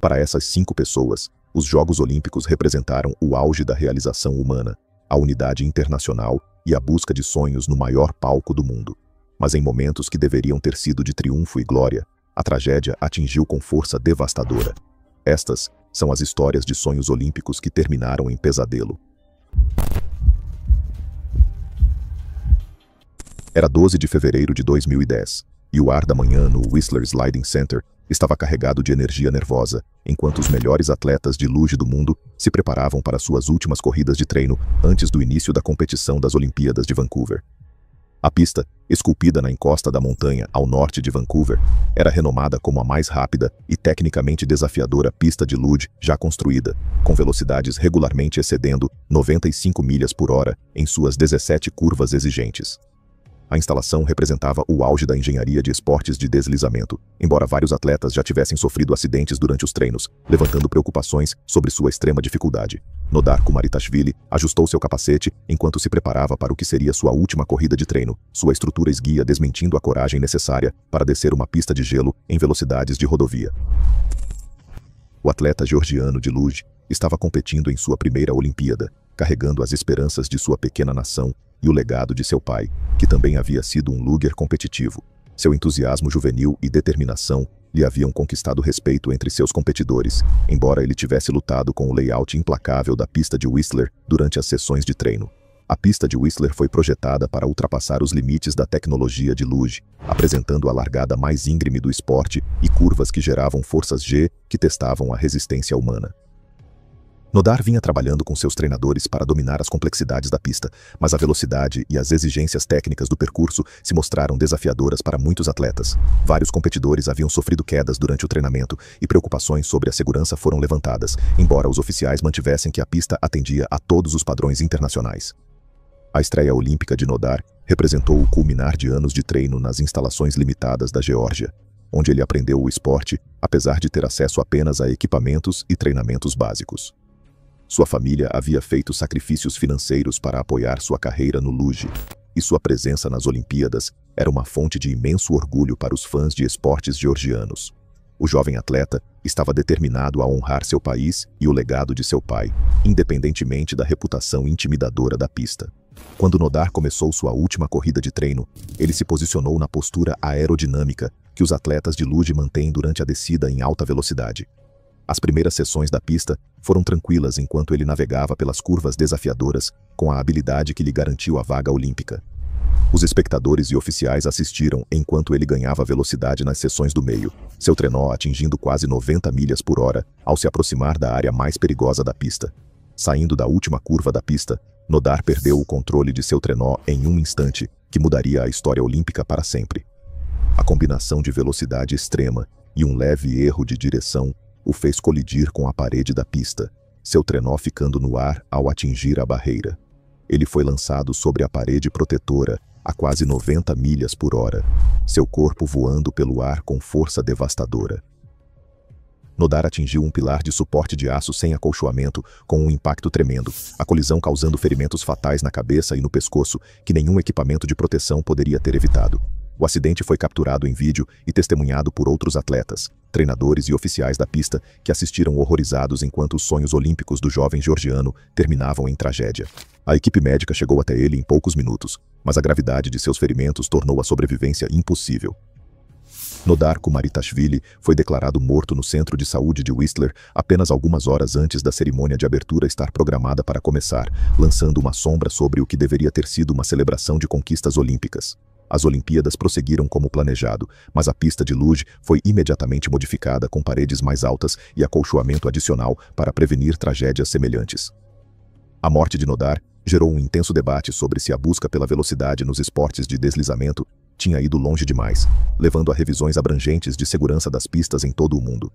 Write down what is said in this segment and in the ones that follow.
Para essas 5 pessoas, os Jogos Olímpicos representaram o auge da realização humana, a unidade internacional e a busca de sonhos no maior palco do mundo. Mas em momentos que deveriam ter sido de triunfo e glória, a tragédia atingiu com força devastadora. Estas são as histórias de sonhos olímpicos que terminaram em pesadelo. Era 12 de fevereiro de 2010, e o ar da manhã no Whistler Sliding Center estava carregado de energia nervosa, enquanto os melhores atletas de luge do mundo se preparavam para suas últimas corridas de treino antes do início da competição das Olimpíadas de Vancouver. A pista, esculpida na encosta da montanha ao norte de Vancouver, era renomada como a mais rápida e tecnicamente desafiadora pista de luge já construída, com velocidades regularmente excedendo 95 milhas por hora em suas 17 curvas exigentes. A instalação representava o auge da engenharia de esportes de deslizamento, embora vários atletas já tivessem sofrido acidentes durante os treinos, levantando preocupações sobre sua extrema dificuldade. Nodar Kumaritashvili ajustou seu capacete enquanto se preparava para o que seria sua última corrida de treino, sua estrutura esguia desmentindo a coragem necessária para descer uma pista de gelo em velocidades de rodovia. O atleta georgiano de luge estava competindo em sua primeira Olimpíada, carregando as esperanças de sua pequena nação e o legado de seu pai, que também havia sido um luger competitivo. Seu entusiasmo juvenil e determinação lhe haviam conquistado respeito entre seus competidores, embora ele tivesse lutado com o layout implacável da pista de Whistler durante as sessões de treino. A pista de Whistler foi projetada para ultrapassar os limites da tecnologia de luge, apresentando a largada mais íngreme do esporte e curvas que geravam forças G que testavam a resistência humana. Nodar vinha trabalhando com seus treinadores para dominar as complexidades da pista, mas a velocidade e as exigências técnicas do percurso se mostraram desafiadoras para muitos atletas. Vários competidores haviam sofrido quedas durante o treinamento e preocupações sobre a segurança foram levantadas, embora os oficiais mantivessem que a pista atendia a todos os padrões internacionais. A estreia olímpica de Nodar representou o culminar de anos de treino nas instalações limitadas da Geórgia, onde ele aprendeu o esporte, apesar de ter acesso apenas a equipamentos e treinamentos básicos. Sua família havia feito sacrifícios financeiros para apoiar sua carreira no luge, e sua presença nas Olimpíadas era uma fonte de imenso orgulho para os fãs de esportes georgianos. O jovem atleta estava determinado a honrar seu país e o legado de seu pai, independentemente da reputação intimidadora da pista. Quando Nodar começou sua última corrida de treino, ele se posicionou na postura aerodinâmica que os atletas de luge mantêm durante a descida em alta velocidade. As primeiras sessões da pista foram tranquilas enquanto ele navegava pelas curvas desafiadoras com a habilidade que lhe garantiu a vaga olímpica. Os espectadores e oficiais assistiram enquanto ele ganhava velocidade nas sessões do meio, seu trenó atingindo quase 90 milhas por hora ao se aproximar da área mais perigosa da pista. Saindo da última curva da pista, Nodar perdeu o controle de seu trenó em um instante que mudaria a história olímpica para sempre. A combinação de velocidade extrema e um leve erro de direção o fez colidir com a parede da pista, seu trenó ficando no ar ao atingir a barreira. Ele foi lançado sobre a parede protetora a quase 90 milhas por hora, seu corpo voando pelo ar com força devastadora. Nodar atingiu um pilar de suporte de aço sem acolchoamento com um impacto tremendo, a colisão causando ferimentos fatais na cabeça e no pescoço que nenhum equipamento de proteção poderia ter evitado. O acidente foi capturado em vídeo e testemunhado por outros atletas, treinadores e oficiais da pista que assistiram horrorizados enquanto os sonhos olímpicos do jovem georgiano terminavam em tragédia. A equipe médica chegou até ele em poucos minutos, mas a gravidade de seus ferimentos tornou a sobrevivência impossível. Nodar Kumaritashvili foi declarado morto no Centro de Saúde de Whistler apenas algumas horas antes da cerimônia de abertura estar programada para começar, lançando uma sombra sobre o que deveria ter sido uma celebração de conquistas olímpicas. As Olimpíadas prosseguiram como planejado, mas a pista de luge foi imediatamente modificada com paredes mais altas e acolchoamento adicional para prevenir tragédias semelhantes. A morte de Nodar gerou um intenso debate sobre se a busca pela velocidade nos esportes de deslizamento tinha ido longe demais, levando a revisões abrangentes de segurança das pistas em todo o mundo.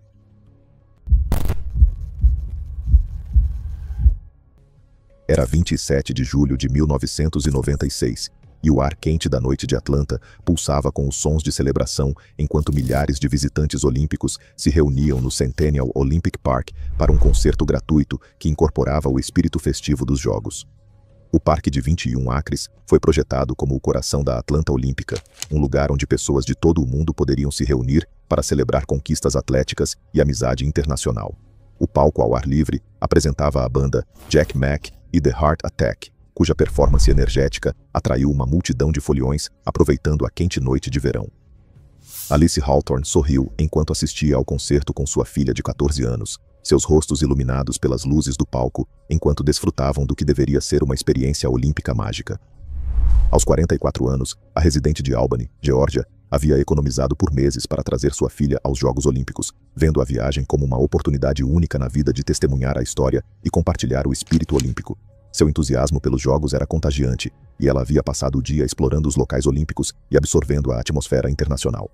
Era 27 de julho de 1996, e o ar quente da noite de Atlanta pulsava com os sons de celebração enquanto milhares de visitantes olímpicos se reuniam no Centennial Olympic Park para um concerto gratuito que incorporava o espírito festivo dos Jogos. O Parque de 21 acres foi projetado como o coração da Atlanta Olímpica, um lugar onde pessoas de todo o mundo poderiam se reunir para celebrar conquistas atléticas e amizade internacional. O palco ao ar livre apresentava a banda Jack Mack e The Heart Attack, cuja performance energética atraiu uma multidão de foliões aproveitando a quente noite de verão. Alice Hawthorne sorriu enquanto assistia ao concerto com sua filha de 14 anos, seus rostos iluminados pelas luzes do palco, enquanto desfrutavam do que deveria ser uma experiência olímpica mágica. Aos 44 anos, a residente de Albany, Geórgia, havia economizado por meses para trazer sua filha aos Jogos Olímpicos, vendo a viagem como uma oportunidade única na vida de testemunhar a história e compartilhar o espírito olímpico. Seu entusiasmo pelos Jogos era contagiante, e ela havia passado o dia explorando os locais olímpicos e absorvendo a atmosfera internacional.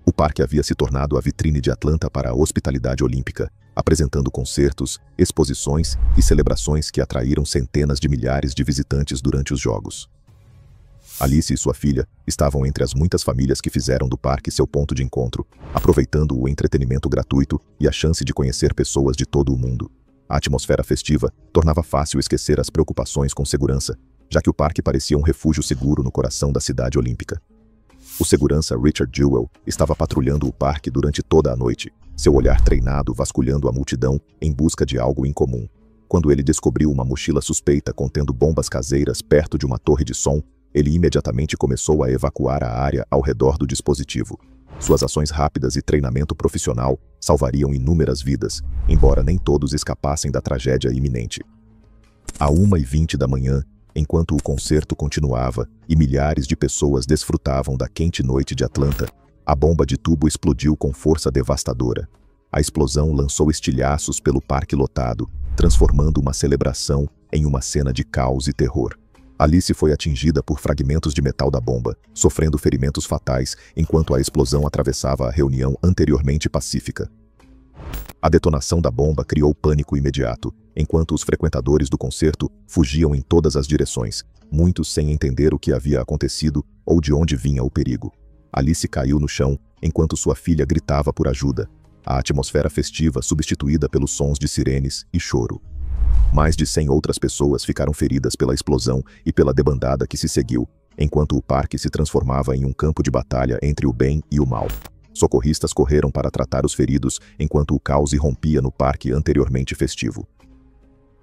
O parque havia se tornado a vitrine de Atlanta para a hospitalidade olímpica, apresentando concertos, exposições e celebrações que atraíram centenas de milhares de visitantes durante os Jogos. Alice e sua filha estavam entre as muitas famílias que fizeram do parque seu ponto de encontro, aproveitando o entretenimento gratuito e a chance de conhecer pessoas de todo o mundo. A atmosfera festiva tornava fácil esquecer as preocupações com segurança, já que o parque parecia um refúgio seguro no coração da cidade olímpica. O segurança Richard Jewell estava patrulhando o parque durante toda a noite, seu olhar treinado vasculhando a multidão em busca de algo incomum. Quando ele descobriu uma mochila suspeita contendo bombas caseiras perto de uma torre de som, ele imediatamente começou a evacuar a área ao redor do dispositivo. Suas ações rápidas e treinamento profissional salvariam inúmeras vidas, embora nem todos escapassem da tragédia iminente. À 1h20 da manhã, enquanto o concerto continuava e milhares de pessoas desfrutavam da quente noite de Atlanta, a bomba de tubo explodiu com força devastadora. A explosão lançou estilhaços pelo parque lotado, transformando uma celebração em uma cena de caos e terror. Alice foi atingida por fragmentos de metal da bomba, sofrendo ferimentos fatais enquanto a explosão atravessava a reunião anteriormente pacífica. A detonação da bomba criou pânico imediato, enquanto os frequentadores do concerto fugiam em todas as direções, muitos sem entender o que havia acontecido ou de onde vinha o perigo. Alice caiu no chão, enquanto sua filha gritava por ajuda, a atmosfera festiva substituída pelos sons de sirenes e choro. Mais de 100 outras pessoas ficaram feridas pela explosão e pela debandada que se seguiu, enquanto o parque se transformava em um campo de batalha entre o bem e o mal. Socorristas correram para tratar os feridos, enquanto o caos irrompia no parque anteriormente festivo.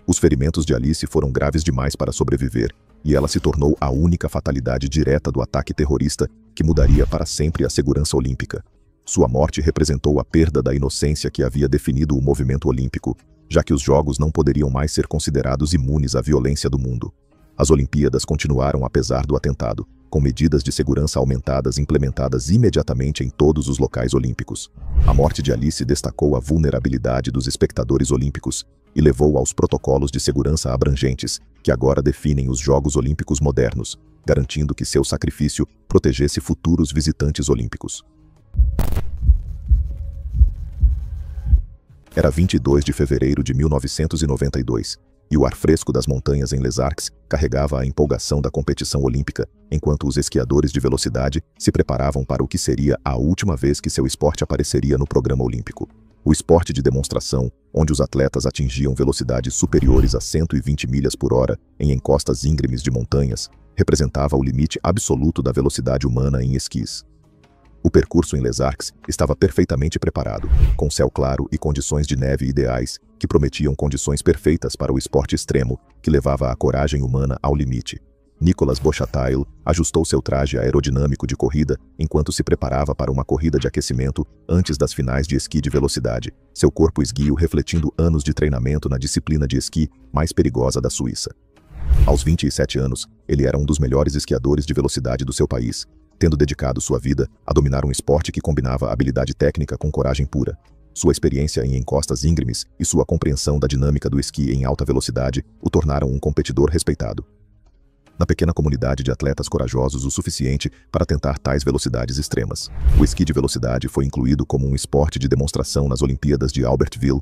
Os ferimentos de Alice foram graves demais para sobreviver, e ela se tornou a única fatalidade direta do ataque terrorista que mudaria para sempre a segurança olímpica. Sua morte representou a perda da inocência que havia definido o movimento olímpico, já que os Jogos não poderiam mais ser considerados imunes à violência do mundo. As Olimpíadas continuaram apesar do atentado, com medidas de segurança aumentadas implementadas imediatamente em todos os locais olímpicos. A morte de Alice destacou a vulnerabilidade dos espectadores olímpicos e levou aos protocolos de segurança abrangentes, que agora definem os Jogos Olímpicos modernos, garantindo que seu sacrifício protegesse futuros visitantes olímpicos. Era 22 de fevereiro de 1992, e o ar fresco das montanhas em Les Arcs carregava a empolgação da competição olímpica, enquanto os esquiadores de velocidade se preparavam para o que seria a última vez que seu esporte apareceria no programa olímpico. O esporte de demonstração, onde os atletas atingiam velocidades superiores a 120 milhas por hora em encostas íngremes de montanhas, representava o limite absoluto da velocidade humana em esquis. O percurso em Les Arcs estava perfeitamente preparado, com céu claro e condições de neve ideais, que prometiam condições perfeitas para o esporte extremo, que levava a coragem humana ao limite. Nicolas Bochataille ajustou seu traje aerodinâmico de corrida enquanto se preparava para uma corrida de aquecimento antes das finais de esqui de velocidade, seu corpo esguio refletindo anos de treinamento na disciplina de esqui mais perigosa da Suíça. Aos 27 anos, ele era um dos melhores esquiadores de velocidade do seu país, tendo dedicado sua vida a dominar um esporte que combinava habilidade técnica com coragem pura. Sua experiência em encostas íngremes e sua compreensão da dinâmica do esqui em alta velocidade o tornaram um competidor respeitado. Na pequena comunidade de atletas corajosos o suficiente para tentar tais velocidades extremas, o esqui de velocidade foi incluído como um esporte de demonstração nas Olimpíadas de Albertville,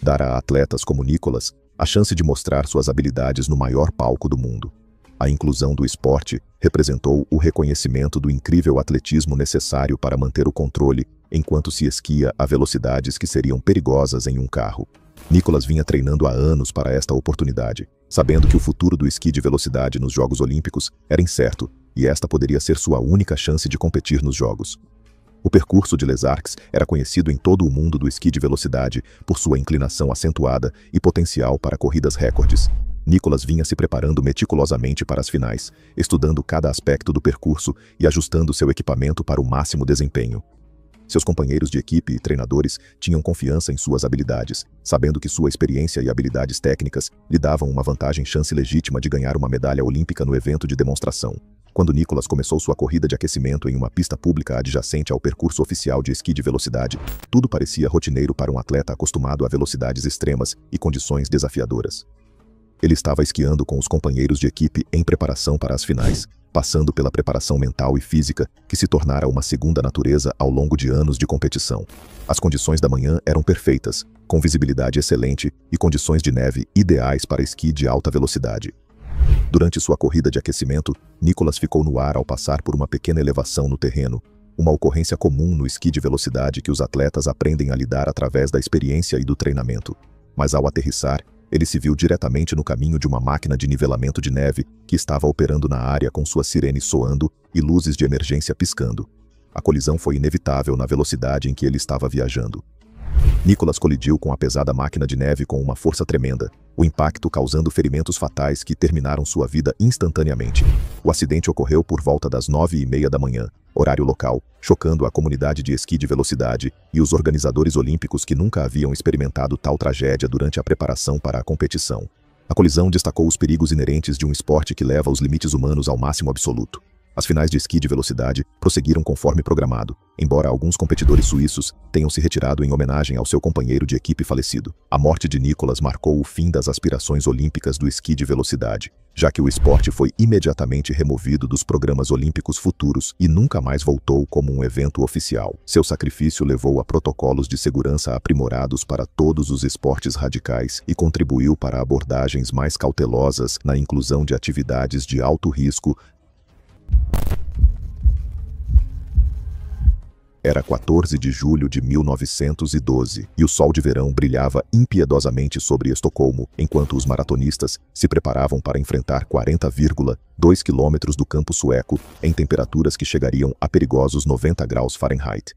dar a atletas como Nicolas a chance de mostrar suas habilidades no maior palco do mundo. A inclusão do esporte representou o reconhecimento do incrível atletismo necessário para manter o controle enquanto se esquia a velocidades que seriam perigosas em um carro. Nicolas vinha treinando há anos para esta oportunidade, sabendo que o futuro do esqui de velocidade nos Jogos Olímpicos era incerto e esta poderia ser sua única chance de competir nos Jogos. O percurso de Les Arcs era conhecido em todo o mundo do esqui de velocidade por sua inclinação acentuada e potencial para corridas recordes. Nicolas vinha se preparando meticulosamente para as finais, estudando cada aspecto do percurso e ajustando seu equipamento para o máximo desempenho. Seus companheiros de equipe e treinadores tinham confiança em suas habilidades, sabendo que sua experiência e habilidades técnicas lhe davam uma chance legítima de ganhar uma medalha olímpica no evento de demonstração. Quando Nicolas começou sua corrida de aquecimento em uma pista pública adjacente ao percurso oficial de esqui de velocidade, tudo parecia rotineiro para um atleta acostumado a velocidades extremas e condições desafiadoras. Ele estava esquiando com os companheiros de equipe em preparação para as finais, passando pela preparação mental e física que se tornara uma segunda natureza ao longo de anos de competição. As condições da manhã eram perfeitas, com visibilidade excelente e condições de neve ideais para esqui de alta velocidade. Durante sua corrida de aquecimento, Nicolas ficou no ar ao passar por uma pequena elevação no terreno, uma ocorrência comum no esqui de velocidade que os atletas aprendem a lidar através da experiência e do treinamento. Mas ao aterrissar, ele se viu diretamente no caminho de uma máquina de nivelamento de neve que estava operando na área com sua sirene soando e luzes de emergência piscando. A colisão foi inevitável na velocidade em que ele estava viajando. Nicolas colidiu com a pesada máquina de neve com uma força tremenda, o impacto causando ferimentos fatais que terminaram sua vida instantaneamente. O acidente ocorreu por volta das 9h30 da manhã, horário local, chocando a comunidade de esqui de velocidade e os organizadores olímpicos que nunca haviam experimentado tal tragédia durante a preparação para a competição. A colisão destacou os perigos inerentes de um esporte que leva os limites humanos ao máximo absoluto. As finais de esqui de velocidade prosseguiram conforme programado, embora alguns competidores suíços tenham se retirado em homenagem ao seu companheiro de equipe falecido. A morte de Nicolas marcou o fim das aspirações olímpicas do esqui de velocidade, já que o esporte foi imediatamente removido dos programas olímpicos futuros e nunca mais voltou como um evento oficial. Seu sacrifício levou a protocolos de segurança aprimorados para todos os esportes radicais e contribuiu para abordagens mais cautelosas na inclusão de atividades de alto risco. Era 14 de julho de 1912 e o sol de verão brilhava impiedosamente sobre Estocolmo, enquanto os maratonistas se preparavam para enfrentar 40,2 quilômetros do campo sueco em temperaturas que chegariam a perigosos 90 graus Fahrenheit.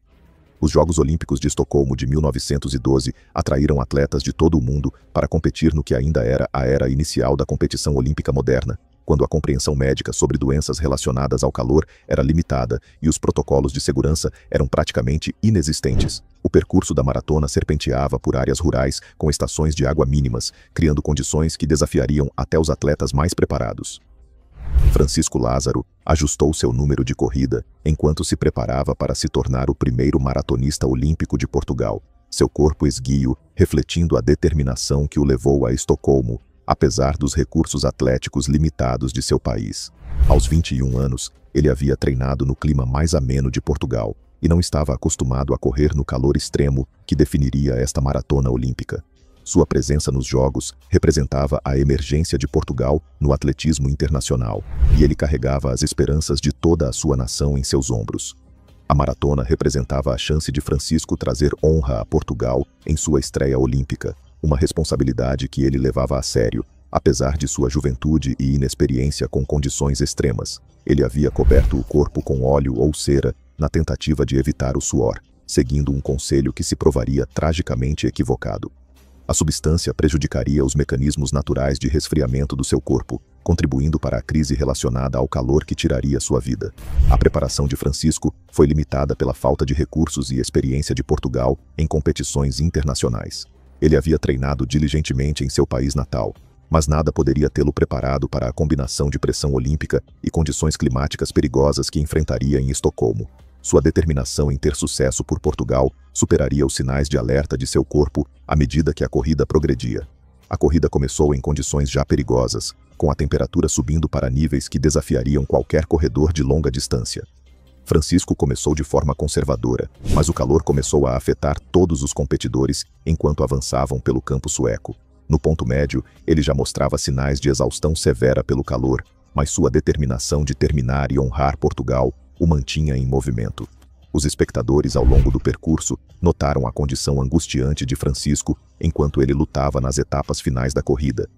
Os Jogos Olímpicos de Estocolmo de 1912 atraíram atletas de todo o mundo para competir no que ainda era a era inicial da competição olímpica moderna, quando a compreensão médica sobre doenças relacionadas ao calor era limitada e os protocolos de segurança eram praticamente inexistentes. O percurso da maratona serpenteava por áreas rurais com estações de água mínimas, criando condições que desafiariam até os atletas mais preparados. Francisco Lázaro ajustou seu número de corrida enquanto se preparava para se tornar o primeiro maratonista olímpico de Portugal, seu corpo esguio refletindo a determinação que o levou a Estocolmo, apesar dos recursos atléticos limitados de seu país. Aos 21 anos, ele havia treinado no clima mais ameno de Portugal e não estava acostumado a correr no calor extremo que definiria esta maratona olímpica. Sua presença nos Jogos representava a emergência de Portugal no atletismo internacional, e ele carregava as esperanças de toda a sua nação em seus ombros. A maratona representava a chance de Francisco trazer honra a Portugal em sua estreia olímpica, uma responsabilidade que ele levava a sério, apesar de sua juventude e inexperiência com condições extremas. Ele havia coberto o corpo com óleo ou cera na tentativa de evitar o suor, seguindo um conselho que se provaria tragicamente equivocado. A substância prejudicaria os mecanismos naturais de resfriamento do seu corpo, contribuindo para a crise relacionada ao calor que tiraria sua vida. A preparação de Francisco foi limitada pela falta de recursos e experiência de Portugal em competições internacionais. Ele havia treinado diligentemente em seu país natal, mas nada poderia tê-lo preparado para a combinação de pressão olímpica e condições climáticas perigosas que enfrentaria em Estocolmo. Sua determinação em ter sucesso por Portugal superaria os sinais de alerta de seu corpo à medida que a corrida progredia. A corrida começou em condições já perigosas, com a temperatura subindo para níveis que desafiariam qualquer corredor de longa distância. Francisco começou de forma conservadora, mas o calor começou a afetar todos os competidores enquanto avançavam pelo campo sueco. No ponto médio, ele já mostrava sinais de exaustão severa pelo calor, mas sua determinação de terminar e honrar Portugal o mantinha em movimento. Os espectadores ao longo do percurso notaram a condição angustiante de Francisco enquanto ele lutava nas etapas finais da corrida.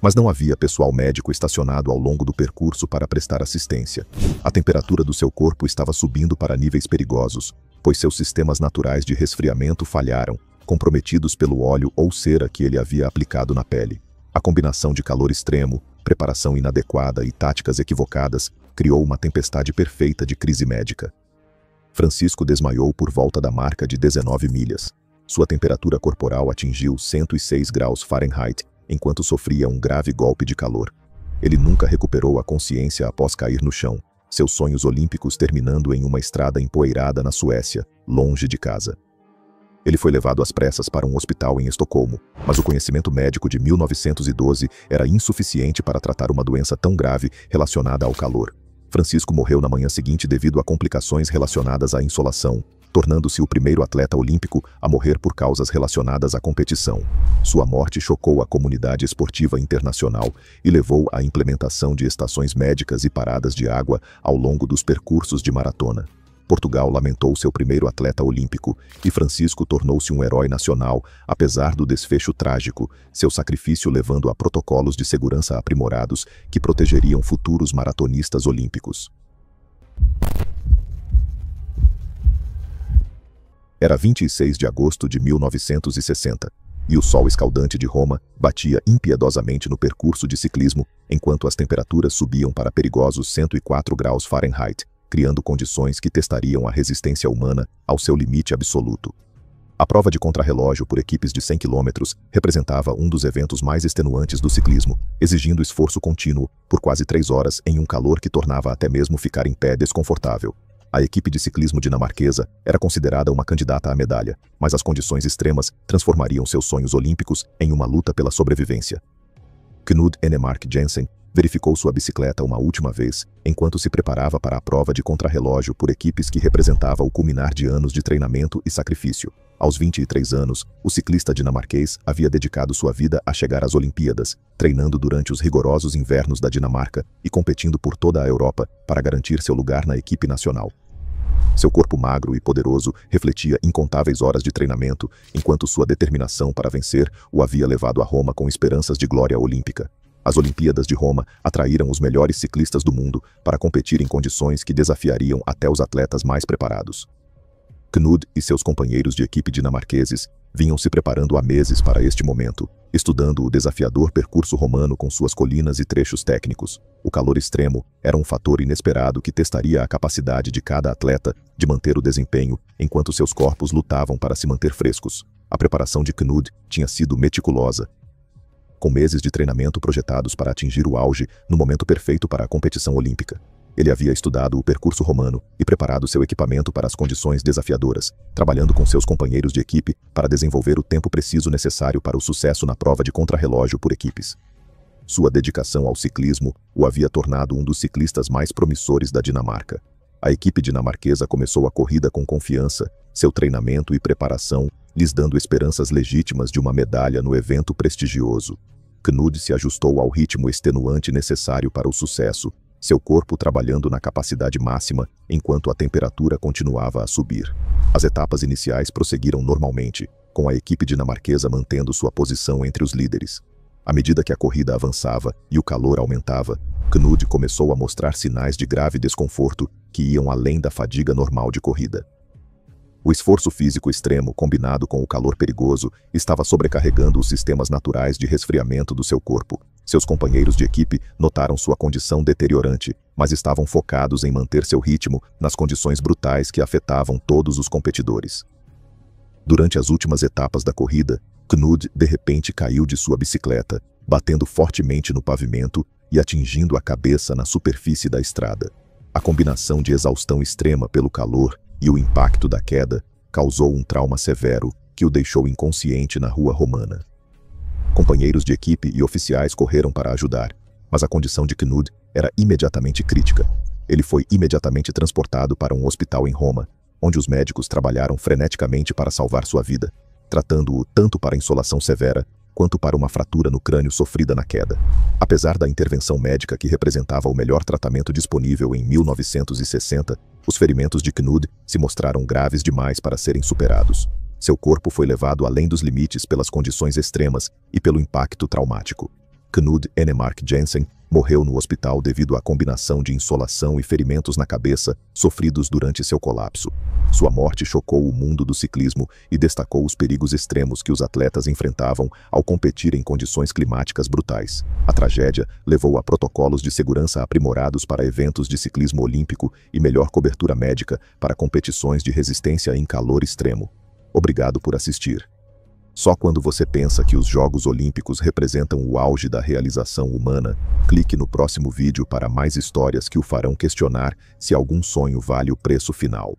Mas não havia pessoal médico estacionado ao longo do percurso para prestar assistência. A temperatura do seu corpo estava subindo para níveis perigosos, pois seus sistemas naturais de resfriamento falharam, comprometidos pelo óleo ou cera que ele havia aplicado na pele. A combinação de calor extremo, preparação inadequada e táticas equivocadas criou uma tempestade perfeita de crise médica. Francisco desmaiou por volta da marca de 19 milhas. Sua temperatura corporal atingiu 106 graus Fahrenheit, enquanto sofria um grave golpe de calor. Ele nunca recuperou a consciência após cair no chão, seus sonhos olímpicos terminando em uma estrada empoeirada na Suécia, longe de casa. Ele foi levado às pressas para um hospital em Estocolmo, mas o conhecimento médico de 1912 era insuficiente para tratar uma doença tão grave relacionada ao calor. Francisco morreu na manhã seguinte devido a complicações relacionadas à insolação, tornando-se o primeiro atleta olímpico a morrer por causas relacionadas à competição. Sua morte chocou a comunidade esportiva internacional e levou à implementação de estações médicas e paradas de água ao longo dos percursos de maratona. Portugal lamentou seu primeiro atleta olímpico e Francisco tornou-se um herói nacional, apesar do desfecho trágico, seu sacrifício levando a protocolos de segurança aprimorados que protegeriam futuros maratonistas olímpicos. Era 26 de agosto de 1960, e o sol escaldante de Roma batia impiedosamente no percurso de ciclismo, enquanto as temperaturas subiam para perigosos 104 graus Fahrenheit, criando condições que testariam a resistência humana ao seu limite absoluto. A prova de contrarrelógio por equipes de 100 km representava um dos eventos mais extenuantes do ciclismo, exigindo esforço contínuo por quase 3 horas em um calor que tornava até mesmo ficar em pé desconfortável. A equipe de ciclismo dinamarquesa era considerada uma candidata à medalha, mas as condições extremas transformariam seus sonhos olímpicos em uma luta pela sobrevivência. Knud Enemark Jensen verificou sua bicicleta uma última vez, enquanto se preparava para a prova de contrarrelógio por equipes que representava o culminar de anos de treinamento e sacrifício. Aos 23 anos, o ciclista dinamarquês havia dedicado sua vida a chegar às Olimpíadas, treinando durante os rigorosos invernos da Dinamarca e competindo por toda a Europa para garantir seu lugar na equipe nacional. Seu corpo magro e poderoso refletia incontáveis horas de treinamento, enquanto sua determinação para vencer o havia levado a Roma com esperanças de glória olímpica. As Olimpíadas de Roma atraíram os melhores ciclistas do mundo para competir em condições que desafiariam até os atletas mais preparados. Knud e seus companheiros de equipe dinamarqueses vinham se preparando há meses para este momento, estudando o desafiador percurso romano com suas colinas e trechos técnicos. O calor extremo era um fator inesperado que testaria a capacidade de cada atleta de manter o desempenho enquanto seus corpos lutavam para se manter frescos. A preparação de Knud tinha sido meticulosa, com meses de treinamento projetados para atingir o auge no momento perfeito para a competição olímpica. Ele havia estudado o percurso romano e preparado seu equipamento para as condições desafiadoras, trabalhando com seus companheiros de equipe para desenvolver o tempo preciso necessário para o sucesso na prova de contrarrelógio por equipes. Sua dedicação ao ciclismo o havia tornado um dos ciclistas mais promissores da Dinamarca. A equipe dinamarquesa começou a corrida com confiança, seu treinamento e preparação lhes dando esperanças legítimas de uma medalha no evento prestigioso. Knud se ajustou ao ritmo extenuante necessário para o sucesso, seu corpo trabalhando na capacidade máxima enquanto a temperatura continuava a subir. As etapas iniciais prosseguiram normalmente, com a equipe dinamarquesa mantendo sua posição entre os líderes. À medida que a corrida avançava e o calor aumentava, Knud começou a mostrar sinais de grave desconforto que iam além da fadiga normal de corrida. O esforço físico extremo, combinado com o calor perigoso, estava sobrecarregando os sistemas naturais de resfriamento do seu corpo. Seus companheiros de equipe notaram sua condição deteriorante, mas estavam focados em manter seu ritmo nas condições brutais que afetavam todos os competidores. Durante as últimas etapas da corrida, Knud de repente caiu de sua bicicleta, batendo fortemente no pavimento e atingindo a cabeça na superfície da estrada. A combinação de exaustão extrema pelo calor e o impacto da queda causou um trauma severo que o deixou inconsciente na rua romana. Companheiros de equipe e oficiais correram para ajudar, mas a condição de Knud era imediatamente crítica. Ele foi imediatamente transportado para um hospital em Roma, onde os médicos trabalharam freneticamente para salvar sua vida, tratando-o tanto para insolação severa quanto para uma fratura no crânio sofrida na queda. Apesar da intervenção médica que representava o melhor tratamento disponível em 1960, os ferimentos de Knud se mostraram graves demais para serem superados. Seu corpo foi levado além dos limites pelas condições extremas e pelo impacto traumático. Knud Enemark Jensen, morreu no hospital devido à combinação de insolação e ferimentos na cabeça sofridos durante seu colapso. Sua morte chocou o mundo do ciclismo e destacou os perigos extremos que os atletas enfrentavam ao competir em condições climáticas brutais. A tragédia levou a protocolos de segurança aprimorados para eventos de ciclismo olímpico e melhor cobertura médica para competições de resistência em calor extremo. Obrigado por assistir. Só quando você pensa que os Jogos Olímpicos representam o auge da realização humana, clique no próximo vídeo para mais histórias que o farão questionar se algum sonho vale o preço final.